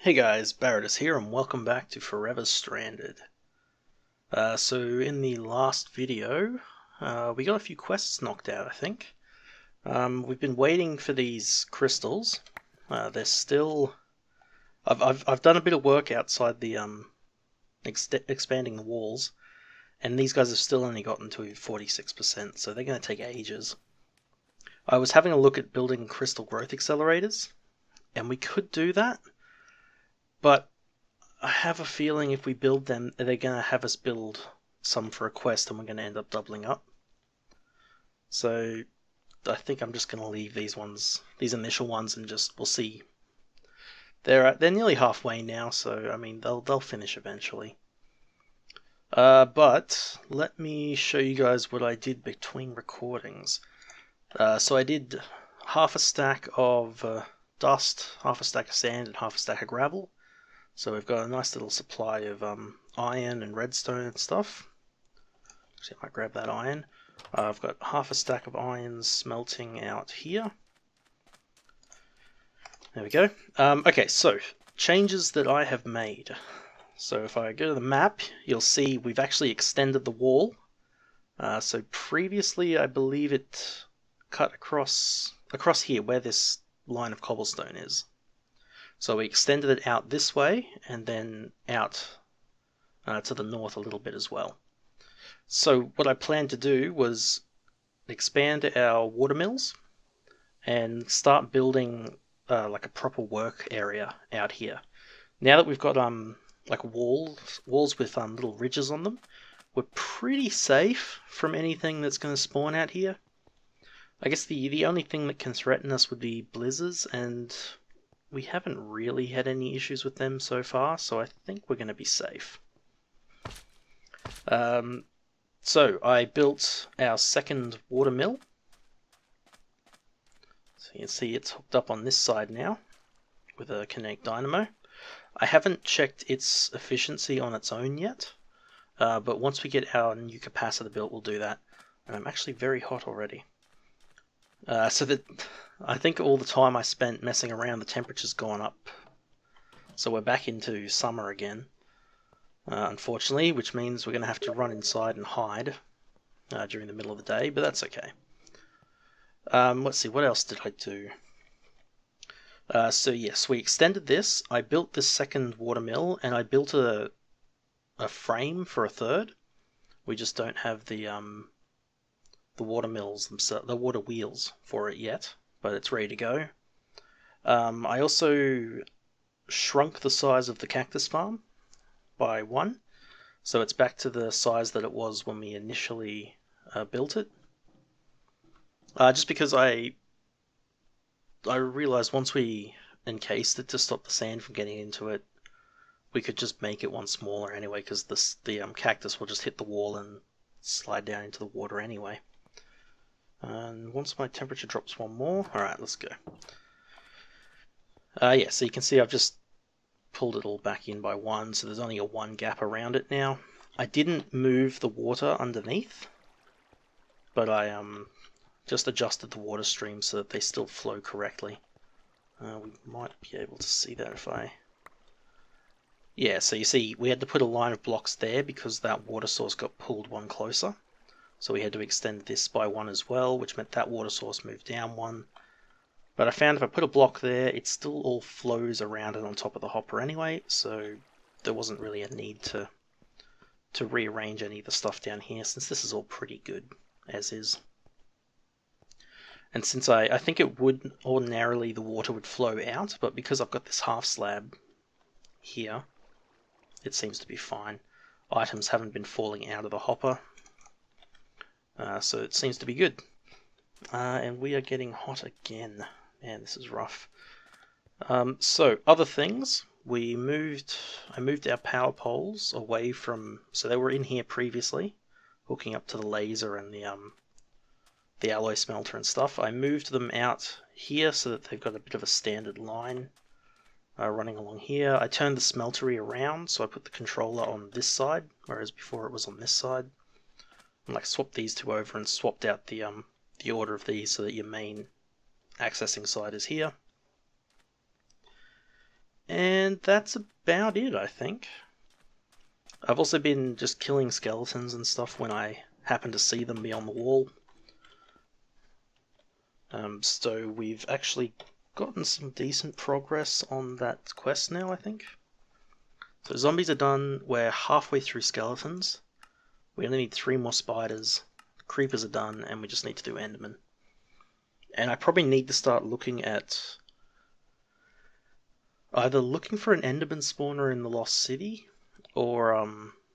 Hey guys, Barretus here and welcome back to Forever Stranded. So in the last video, we got a few quests knocked out, I think. We've been waiting for these crystals. They're still... I've done a bit of work outside the expanding the walls, and these guys have still only gotten to 46%, so they're going to take ages. I was having a look at building crystal growth accelerators, and we could do that, but I have a feeling if we build them, they're going to have us build some for a quest and we're going to end up doubling up. So I think I'm just going to leave these initial ones, and we'll see. They're nearly halfway now, so I mean they'll finish eventually. But let me show you guys what I did between recordings. So I did half a stack of dust, half a stack of sand, and half a stack of gravel. So we've got a nice little supply of iron and redstone and stuff. Actually, I might grab that iron. I've got half a stack of iron smelting out here. There we go. Okay, so changes that I have made. So if I go to the map, you'll see we've actually extended the wall. So previously, I believe it cut across here where this line of cobblestone is. So we extended it out this way and then out to the north a little bit as well. So what I planned to do was expand our water mills and start building like a proper work area out here. Now that we've got like walls with little ridges on them, we're pretty safe from anything that's going to spawn out here. I guess the only thing that can threaten us would be blizzards, and we haven't really had any issues with them so far, so I think we're going to be safe. So I built our second water mill. So you can see it's hooked up on this side now with a kinetic dynamo. I haven't checked its efficiency on its own yet, but once we get our new capacitor built, we'll do that. And I'm actually very hot already. So that I think all the time I spent messing around, the temperature's gone up. So we're back into summer again, unfortunately, which means we're going to have to run inside and hide during the middle of the day, but that's okay. Let's see, what else did I do? So yes, we extended this. I built this second water mill, and I built a frame for a third. We just don't have the water mills themselves, the water wheels for it yet, but it's ready to go. I also shrunk the size of the cactus farm by 1, so it's back to the size that it was when we initially built it. Just because I realized once we encased it to stop the sand from getting into it, we could just make it one smaller anyway, because the cactus will just hit the wall and slide down into the water anyway. And once my temperature drops one more, alright, let's go. Yeah, so you can see I've just pulled it all back in by 1, so there's only a 1 gap around it now. I didn't move the water underneath, but I just adjusted the water stream so that they still flow correctly. We might be able to see that if I... Yeah, so you see, we had to put a line of blocks there because that water source got pulled 1 closer. So we had to extend this by 1 as well, which meant that water source moved down 1. But I found if I put a block there, it still all flows around it on top of the hopper anyway, so there wasn't really a need to rearrange any of the stuff down here, since this is all pretty good as is. And since I think it would ordinarily, the water would flow out, but because I've got this half slab here, it seems to be fine. Items haven't been falling out of the hopper. So it seems to be good. And we are getting hot again. Man, this is rough. So other things, I moved our power poles away from, so they were in here previously, hooking up to the laser and the alloy smelter and stuff. I moved them out here so that they've got a bit of a standard line running along here. I turned the smeltery around, so I put the controller on this side, whereas before it was on this side. And like swapped these two over and swapped out the order of these so that your main accessing side is here. And And that's about it, I think. I've also been just killing skeletons and stuff when I happen to see them beyond the wall. So we've actually gotten some decent progress on that quest now, I think. So zombies are done, we're halfway through skeletons. We only need 3 more spiders, creepers are done, and we just need to do endermen. And I probably need to start looking at either looking for an enderman spawner in the Lost City, or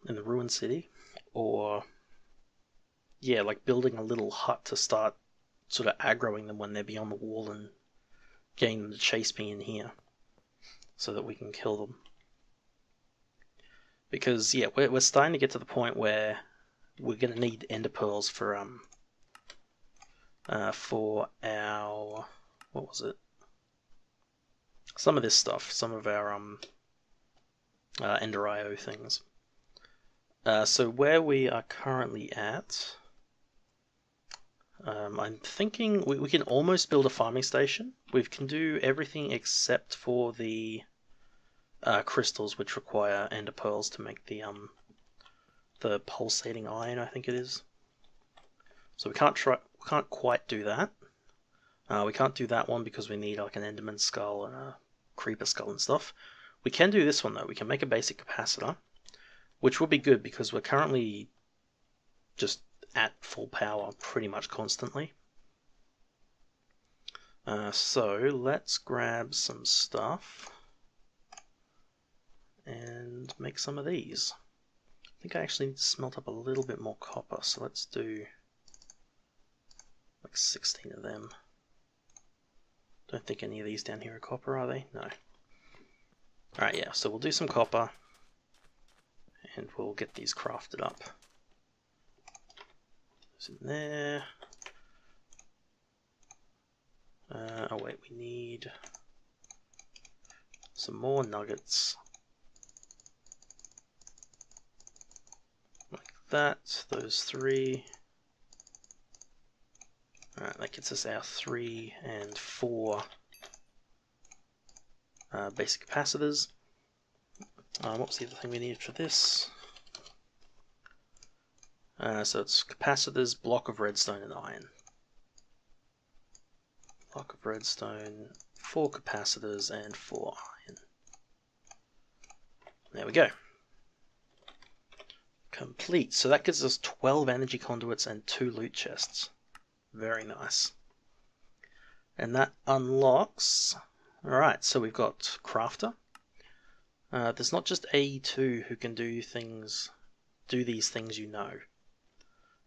in the Ruined City, or yeah, like building a little hut to start sort of aggroing them when they're beyond the wall and getting them to chase me in here so that we can kill them. Because yeah, we're starting to get to the point where we're going to need ender pearls for our, what was it? Some of this stuff, some of our Ender IO things. So where we are currently at, I'm thinking we can almost build a farming station. We can do everything except for the crystals, which require ender pearls to make the pulsating iron, I think it is. So we can't quite do that. We can't do that one because we need like an enderman skull and a creeper skull and stuff. We can do this one though. We can make a basic capacitor, which will be good because we're currently just at full power pretty much constantly. So let's grab some stuff and make some of these. I think I actually need to smelt up a little bit more copper, so let's do like 16 of them. Don't think any of these down here are copper, are they? No. Alright, yeah, so we'll do some copper and we'll get these crafted up. It's in there. Oh wait, we need some more nuggets. Like that, those 3. Alright, that gets us our 3 and 4 basic capacitors. What was the other thing we needed for this? So it's capacitors, block of redstone and iron. Block of redstone, 4 capacitors and 4 iron. There we go. Complete. So that gives us 12 energy conduits and 2 loot chests. Very nice. And that unlocks... Alright, so we've got Crafter. There's not just A2 who can do these things you know.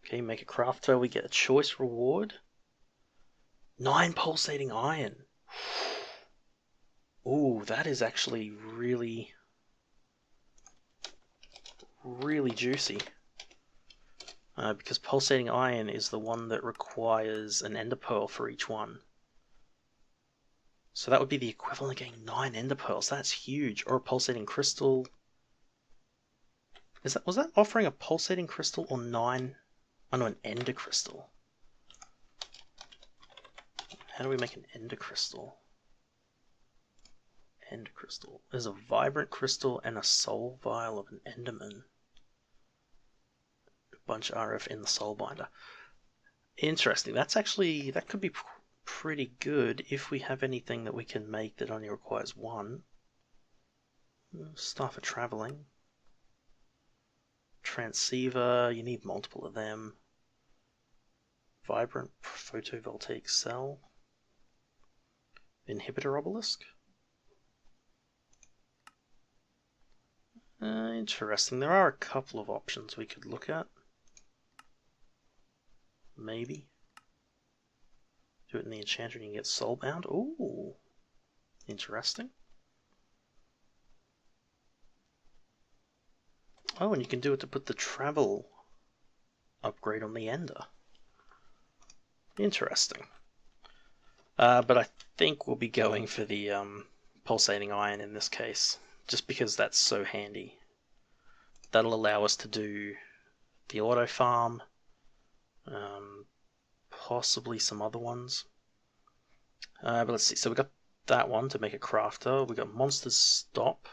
Okay, make a crafter, we get a choice reward. 9 pulsating iron. Ooh, that is actually really juicy. Because pulsating iron is the one that requires an ender pearl for each one. So that would be the equivalent of getting 9 ender pearls. That's huge. Or a pulsating crystal. Was that offering a pulsating crystal or 9? Oh no, an ender crystal. How do we make an ender crystal? Ender crystal. There's a vibrant crystal and a soul vial of an enderman. A bunch of RF in the soul binder. Interesting. That could be pretty good if we have anything that we can make that only requires 1. Stuff for traveling. Transceiver, you need multiple of them. Vibrant photovoltaic cell. Inhibitor obelisk. Interesting. There are a couple of options we could look at. Maybe. Do it in the enchanter and you can get soulbound. Ooh. Interesting. Oh, and you can do it to put the travel upgrade on the ender. Interesting. But I think we'll be going for the pulsating iron in this case, just because that's so handy. That'll allow us to do the auto farm, possibly some other ones. But let's see, so we've got that one to make a crafter. We got monsters stop.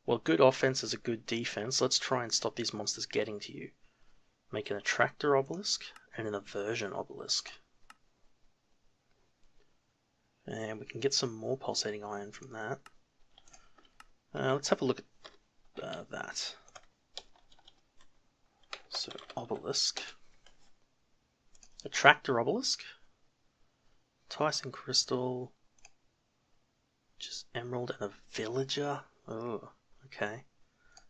Well, good offense is a good defense. Let's try and stop these monsters getting to you. Make an attractor obelisk and an aversion obelisk. And we can get some more pulsating iron from that. Let's have a look at that. So, obelisk. Attractor obelisk. Tyson crystal. Just emerald and a villager. Oh, okay.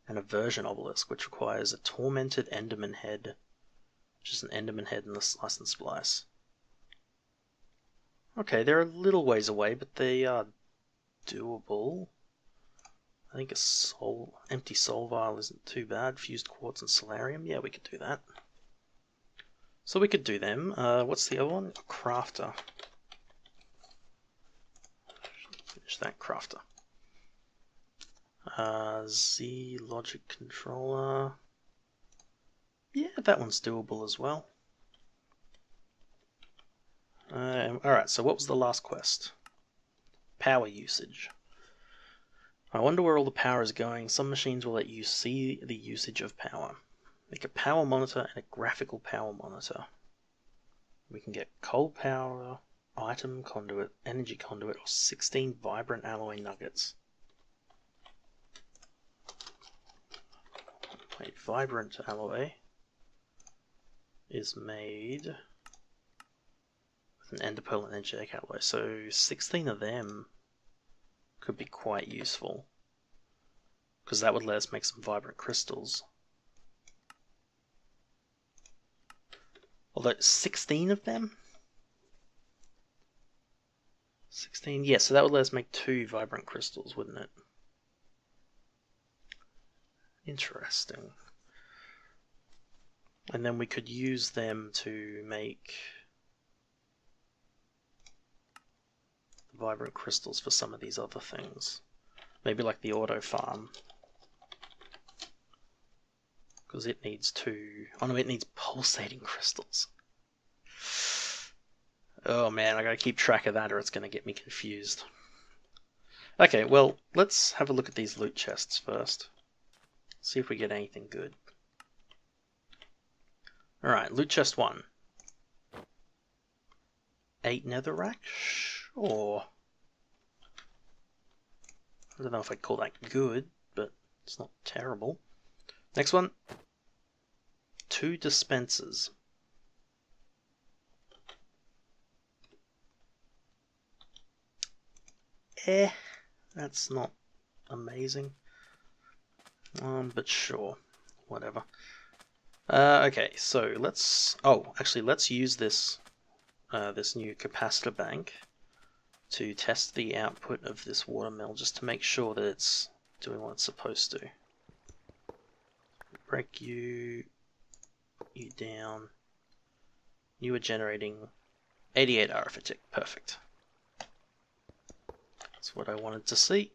An aversion obelisk, which requires a tormented enderman head. Just an enderman head and a slice and splice. Okay, they're a little ways away, but they are doable. I think a empty soul vial isn't too bad. Fused quartz and solarium. Yeah, we could do that. So we could do them. What's the other one? A crafter. Finish that crafter. Z logic controller. Yeah, that one's doable as well. Alright, so what was the last quest? Power usage. I wonder where all the power is going. Some machines will let you see the usage of power. Make a power monitor and a graphical power monitor. We can get coal power, item conduit, energy conduit, or 16 vibrant alloy nuggets. Wait, vibrant alloy is made with an ender pearl and energetic alloy, so 16 of them could be quite useful, because that would let us make some vibrant crystals. Although 16 of them? 16, yeah, so that would let us make 2 vibrant crystals, wouldn't it? Interesting. And then we could use them to make the vibrant crystals for some of these other things. Maybe like the auto farm. Because it needs 2... Oh no, it needs pulsating crystals. Oh man, I gotta keep track of that or it's gonna get me confused. Okay, well, let's have a look at these loot chests first. See if we get anything good. Alright, loot chest 1. 8 netherrack? Sure. I don't know if I'd call that good, but it's not terrible. Next one. 2 dispensers. That's not amazing. But sure, whatever. Okay, so let's use this this new capacitor bank to test the output of this water mill, just to make sure that it's doing what it's supposed to. Break you down. You are generating 88 arithmetic. Perfect. That's what I wanted to see.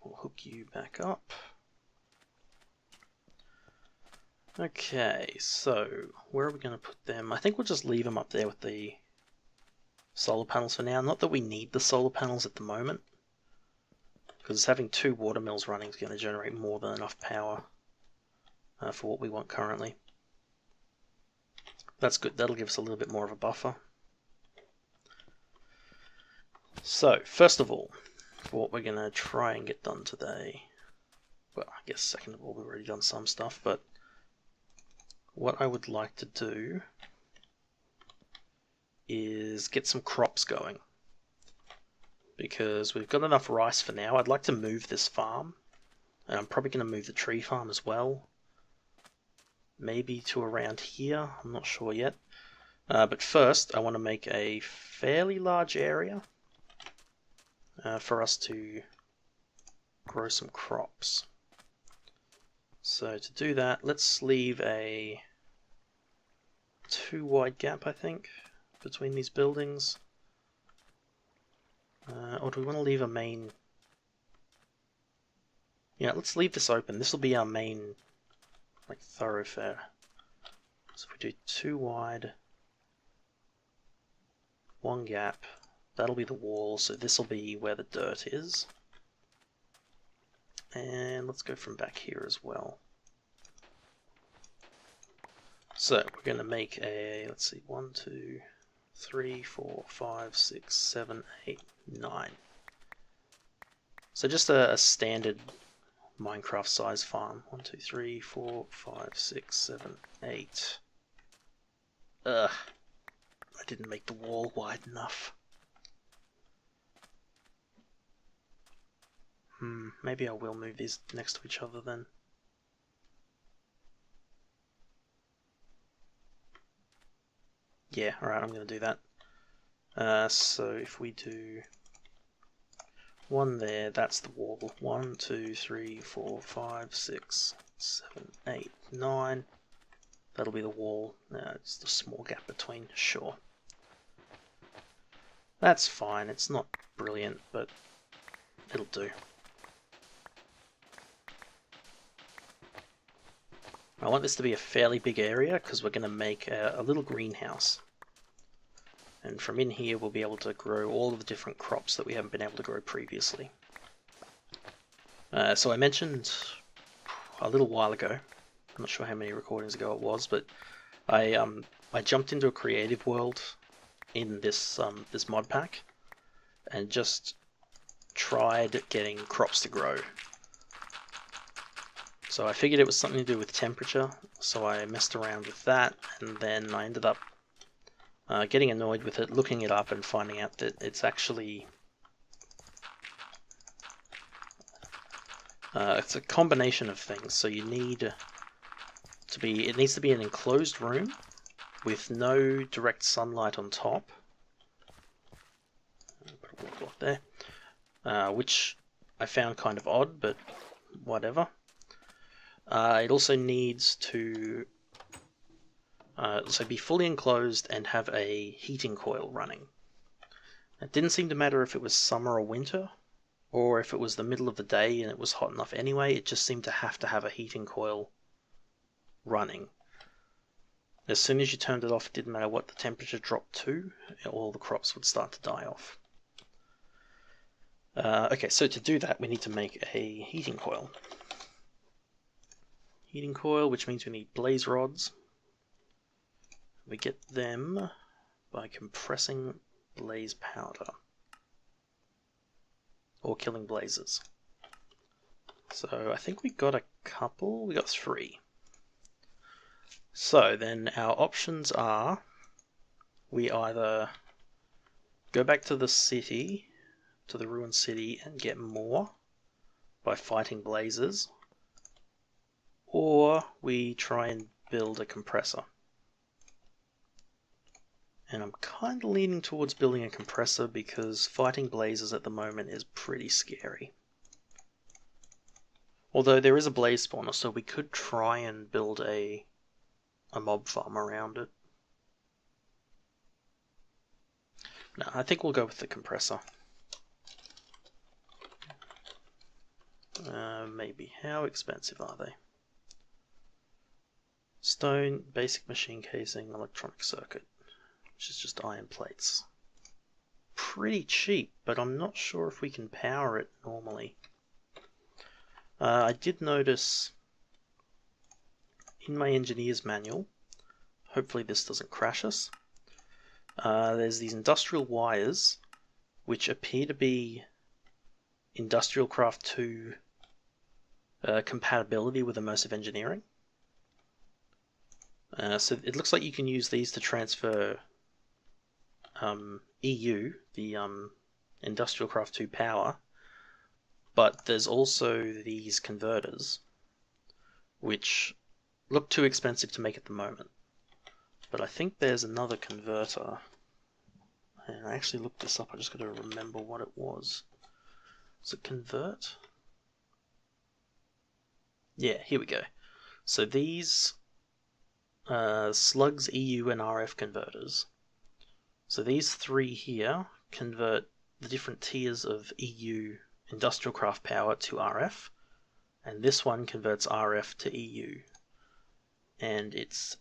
We'll hook you back up. Okay, so where are we going to put them? I think we'll just leave them up there with the solar panels for now. Not that we need the solar panels at the moment, because having 2 water mills running is going to generate more than enough power for what we want currently. That's good. That'll give us a little bit more of a buffer. So, first of all, for what we're going to try and get done today, well, I guess second of all, we've already done some stuff, but what I would like to do is get some crops going, because we've got enough rice for now. I'd like to move this farm, and I'm probably going to move the tree farm as well, maybe to around here, I'm not sure yet. But first I want to make a fairly large area for us to grow some crops. So to do that, let's leave a 2 wide gap, I think, between these buildings. Or do we want to leave a main... Yeah, let's leave this open. This will be our main thoroughfare. So if we do 2 wide, one gap. That'll be the wall, so this will be where the dirt is. And let's go from back here as well. So we're going to make a, let's see, 1, 2, 3, 4, 5, 6, 7, 8, 9. So just a standard Minecraft size farm. 1, 2, 3, 4, 5, 6, 7, 8. Ugh. I didn't make the wall wide enough. Maybe I will move these next to each other then. Yeah, alright, I'm going to do that. So if we do one there, that's the wall. 1, 2, 3, 4, 5, 6, 7, 8, 9. That'll be the wall. It's the small gap between, sure. That's fine, it's not brilliant, but it'll do. I want this to be a fairly big area because we're going to make a little greenhouse. And from in here we'll be able to grow all of the different crops that we haven't been able to grow previously. So I mentioned a little while ago, I'm not sure how many recordings ago it was, but I jumped into a creative world in this this mod pack and just tried getting crops to grow. So I figured it was something to do with temperature, so I messed around with that, and then I ended up getting annoyed with it, looking it up and finding out that it's actually it's a combination of things. So you need to be, it needs to be an enclosed room with no direct sunlight on top. Put a wall block there, which I found kind of odd, but whatever. It also needs to so be fully enclosed and have a heating coil running. It didn't seem to matter if it was summer or winter, or if it was the middle of the day and it was hot enough anyway, it just seemed to have a heating coil running. As soon as you turned it off, it didn't matter what the temperature dropped to, all the crops would start to die off. Okay, so to do that we need to make a heating coil. Heating coil, which means we need blaze rods. We get them by compressing blaze powder or killing blazes. So I think we got a couple, we got 3. So then our options are, we either go back to the city, to the ruined city, and get more by fighting blazes, or we try and build a compressor. And I'm kind of leaning towards building a compressor because fighting blazes at the moment is pretty scary. Although there is a blaze spawner, so we could try and build a mob farm around it. No, I think we'll go with the compressor. Maybe. How expensive are they? Stone, basic machine casing, electronic circuit, which is just iron plates. Pretty cheap, but I'm not sure if we can power it normally. I did notice in my engineer's manual, hopefully this doesn't crash us, there's these industrial wires which appear to be Industrial Craft 2 compatibility with Immersive Engineering. So it looks like you can use these to transfer EU, the Industrial Craft 2 power, but there's also these converters which look too expensive to make at the moment. But I think there's another converter, and I actually looked this up, I just got to remember what it was. Does it convert? Yeah, here we go. So these Slugs, EU, and RF converters. So these 3 here convert the different tiers of EU Industrial Craft power to RF, and this one converts RF to EU. And it's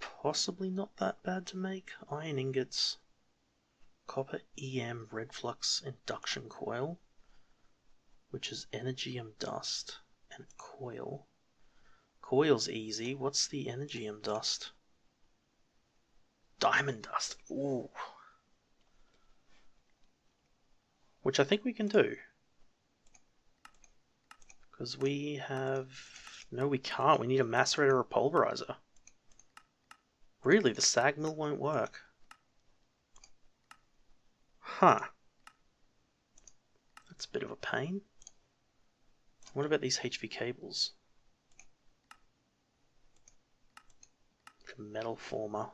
possibly not that bad to make. Iron ingots, copper EM red flux induction coil, which is Energium dust, and coil. Coil's easy. What's the Energium dust? Diamond dust. Ooh. Which I think we can do. Because we have... No, we can't. We need a macerator or a pulverizer. Really, the sag mill won't work. Huh. That's a bit of a pain. What about these HV cables? The metal former.